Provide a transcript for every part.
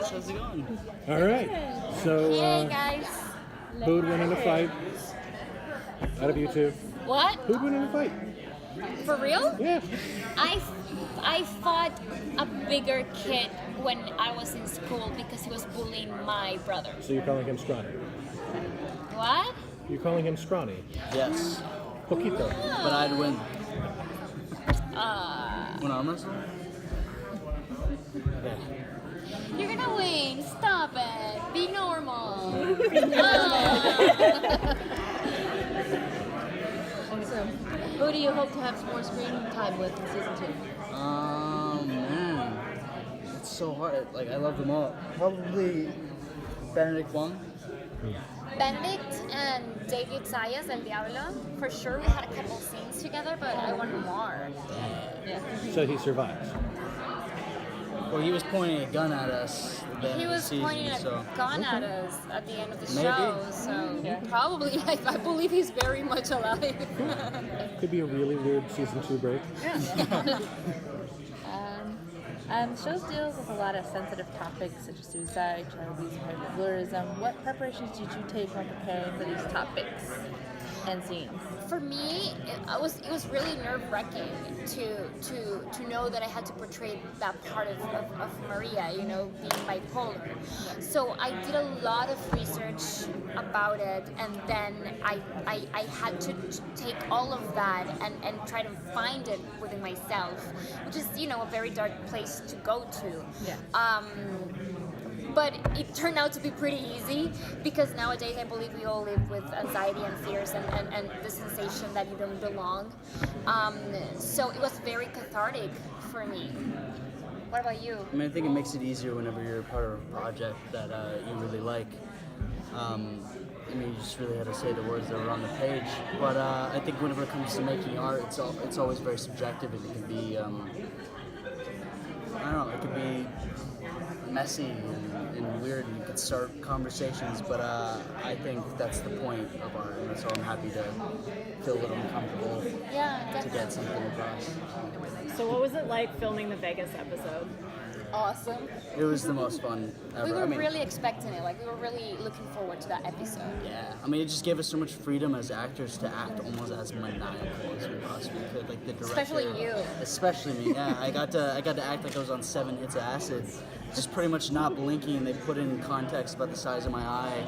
guys, how's it going? All right. So, Hey guys. who would win in a fight? Out of you two. What? Who'd win in a fight? For real? Yeah. I fought a bigger kid when I was in school because he was bullying my brother. So you're calling him scrawny. What? You're calling him scrawny. Yes, Poquito. but I'd win. When arm wrestle? Yeah. You're gonna win. Stop it. Be normal. So, who do you hope to have some more screen time with in season 2? Man, it's so hard. Like, I love them all. Probably Benedict Wong. Benedict and David Zayas and Diablo. For sure, we had a couple scenes together, but I want more. Yeah. So he survives. Well, he was pointing a gun at us. At the end He of the was season, pointing so. a gun at us at the end of the Maybe. show, so probably I believe he's very much alive. Could be a really weird season 2 break. The show deals with a lot of sensitive topics such as suicide, child abuse, parallelism. What preparations did you take when preparing for these topics and scenes? For me, it was really nerve-wracking to know that I had to portray that part of María, you know, being bipolar. So I did a lot of research about it, and then I had to take all of that and try to find it within myself, which is, you know, a very dark place to go to. Yeah. But it turned out to be pretty easy because nowadays I believe we all live with anxiety and fears and the sensation that you don't belong. So it was very cathartic for me. What about you? I mean, I think it makes it easier whenever you're part of a project that you really like. I mean, you just really had to say the words that were on the page. But I think whenever it comes to making art, it's always very subjective, and it can be, I don't know, it could be messy and weird, and you could start conversations, but I think that's the point of art, and so I'm happy to feel a little uncomfortable to get something across. So what was it like filming the Vegas episode? Awesome. It was the most fun ever. We were I mean, really expecting it. Like, we were really looking forward to that episode. yeah, I mean, it just gave us so much freedom as actors to act almost as maniacal as we possibly could. Like the director, Especially you. Especially me. Yeah, I got to act like I was on 7 hits of acid, just pretty much not blinking. And they put in context about the size of my eye.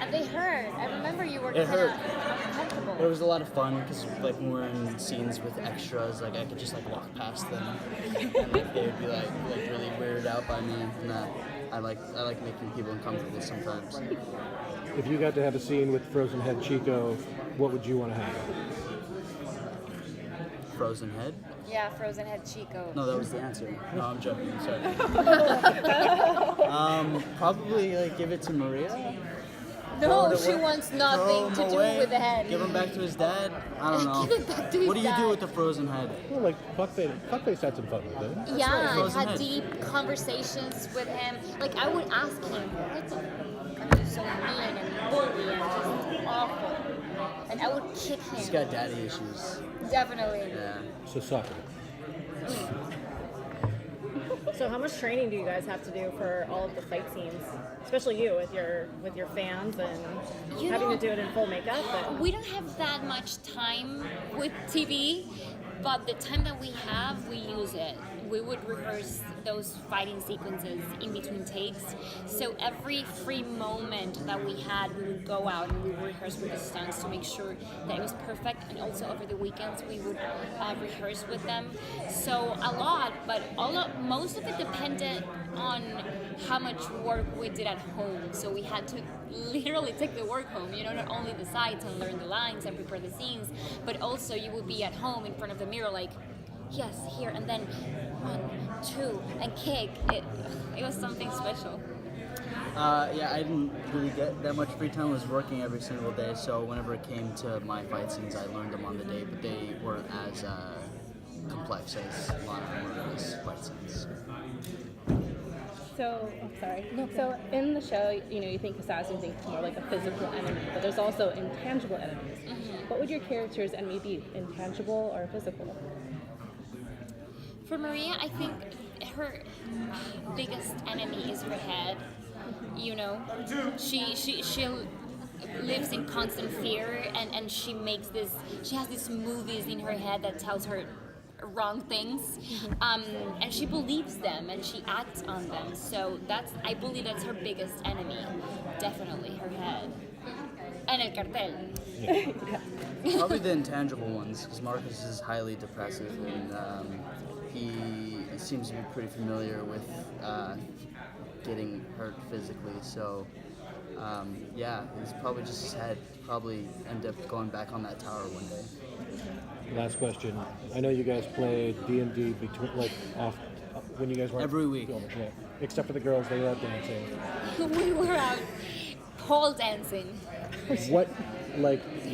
And they hurt. I remember you were It kind of hurt. uncomfortable. But it was a lot of fun because, like, when we were in scenes with extras, like I could just like walk past them. They would be like really weirded out by me. And I like making people uncomfortable sometimes. If you got to have a scene with Frozen Head Chico, what would you want to have? Frozen head? Yeah, Frozen Head Chico. No, that was the answer. No, I'm joking. I'm sorry. Probably like give it to María. No, she wants nothing to do with the head. Give him back to his dad. I don't know. Give it back to his What do you dad. do with the frozen head? Well, like Fuckface had some fun with it. right, Yeah, I Frozen had Head. deep conversations with him. Like, I would ask him, what the fuck are you so mean and bully and just awful? And I would kick He's him. got daddy issues. Definitely. Yeah. So soccer. So how much training do you guys have to do for all of the fight scenes? Especially you with your fans and You having know, to do it in full makeup. But we don't have that much time with TV, but the time that we have, we use it. We would rehearse those fighting sequences in between takes. So every free moment that we had, we would go out and we would rehearse with the stunts to make sure that it was perfect. And also over the weekends, we would rehearse with them. So a lot, but most of it depended on how much work we did at home. So we had to literally take the work home, you know, not only the sides and learn the lines and prepare the scenes, but also you would be at home in front of the mirror like, yes, here, and then 1, 2, and kick. It was something special. Yeah, I didn't really get that much free time. I was working every single day, so whenever it came to my fight scenes, I learned them on the day, but they weren't as complex as Lana and Maria's fight scenes. So, So in the show, you know, you think assassin, you think it's more like a physical enemy, but there's also intangible enemies. Mm-hmm. What would your character's enemy be, intangible or physical? For María, I think her biggest enemy is her head. You know, she lives in constant fear, and she has these movies in her head that tells her wrong things, and she believes them and she acts on them. So I believe that's her biggest enemy, definitely her head. And el cartel. Probably the intangible ones, because Marcus is highly depressive, and he seems to be pretty familiar with getting hurt physically. So yeah, it's probably just his head. Probably end up going back on that tower one day. Last question. I know you guys played D&D between, off when you guys were Every week. filming, yeah. Except for the girls, they were out dancing. We were out pole dancing. What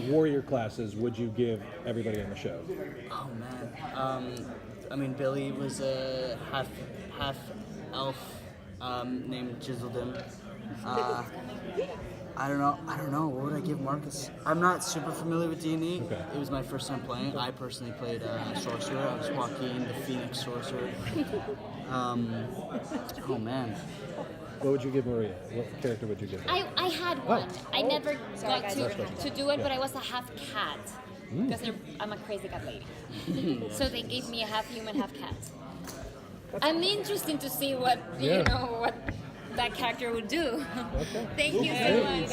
warrior classes would you give everybody on the show? Oh man. I mean, Billy was a half elf named Jizzledum. I don't know. What would I give Marcus? I'm not super familiar with D&D. Okay. It was my first time playing. I personally played Sorcerer. I was Joaquin, the Phoenix Sorcerer. Oh man. What would you give Maria? What character would you give her? I had one. I never got to do it, but I was a half cat. Because I'm a crazy cat lady. So they gave me a half human, half cat. I'm interested to see what what that character would do. Okay. Thank you so much.